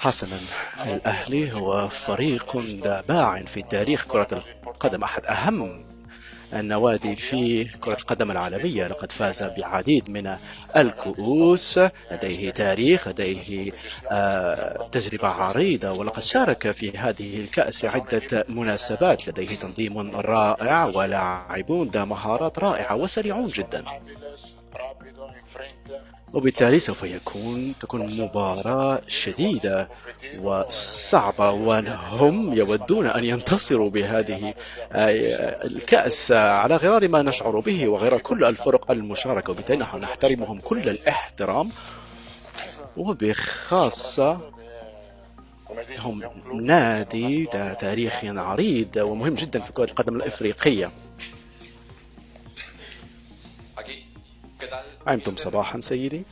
حسنا، الأهلي هو فريق باع في تاريخ كرة القدم، أحد أهم النوادي في كرة القدم العالمية. لقد فاز بعديد من الكؤوس، لديه تاريخ، لديه تجربة عريضة، ولقد شارك في هذه الكأس عدة مناسبات. لديه تنظيم رائع ولاعبون ذا مهارات رائعة وسريعون جدا، وبالتالي سوف تكون مباراة شديدة وصعبة، وهم يودون أن ينتصروا بهذه الكأس على غرار ما نشعر به وغير كل الفرق المشاركة، وبالتالي نحن نحترمهم كل الاحترام، وبخاصة هم نادي تاريخ عريض ومهم جدا في كرة القدم الإفريقية. أنتم صباحا سيدي،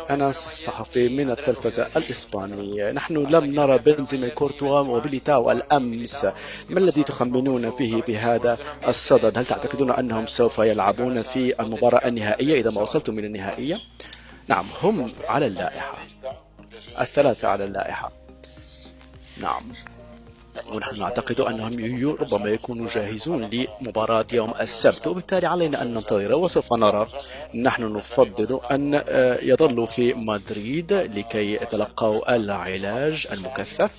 أنا صحفي من التلفزة الإسبانية. نحن لم نرى بنزيما، كورتوا وبيليتاو الأمس. ما الذي تخمنون فيه بهذا الصدد؟ هل تعتقدون أنهم سوف يلعبون في المباراة النهائية إذا ما وصلتم من النهائية؟ نعم، هم على اللائحة، الثلاثة على اللائحة. نعم، ونحن نعتقد أنهم ربما يكونوا جاهزون لمباراة يوم السبت، وبالتالي علينا أن ننتظر وسوف نرى. نحن نفضل أن يظلوا في مدريد لكي يتلقوا العلاج المكثف،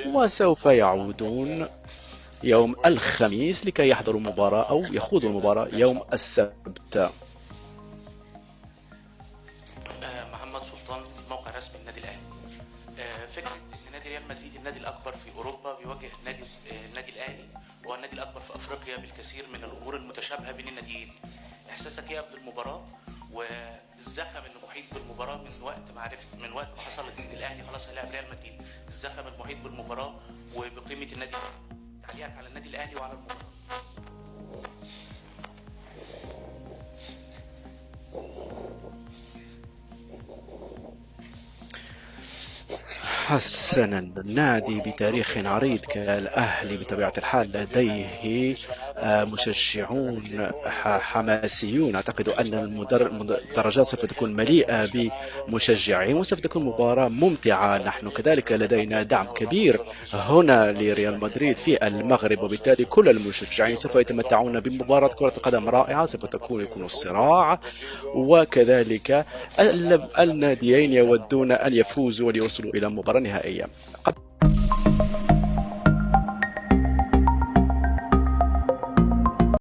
وسوف يعودون يوم الخميس لكي يحضروا مباراة أو يخوضوا المباراة يوم السبت. محمد سلطان، موقع رسمي النادي الاهلي. فكره ان نادي ريال مدريد النادي الاكبر في اوروبا بيواجه النادي الاهلي هو النادي الاكبر في افريقيا بالكثير من الامور المتشابهه بين الناديين. احساسك ايه قبل المباراه والزخم اللي محيط بالمباراه من وقت ما حصل ان الاهلي خلاص هيلاعب ريال مدريد، الزخم المحيط بالمباراه وبقيمه النادي، تعليقك على النادي الاهلي وعلى المباراه؟ حسنا، النادي بتاريخ عريض كالأهلي بطبيعة الحال لديه مشجعون حماسيون. أعتقد أن الدرجات سوف تكون مليئة بمشجعين وسوف تكون مباراة ممتعة. نحن كذلك لدينا دعم كبير هنا لريال مدريد في المغرب، وبالتالي كل المشجعين سوف يتمتعون بمباراة كرة قدم رائعة. سوف يكون الصراع، وكذلك الناديين يودون أن يفوزوا وليوصلوا إلى مباراة نهائية.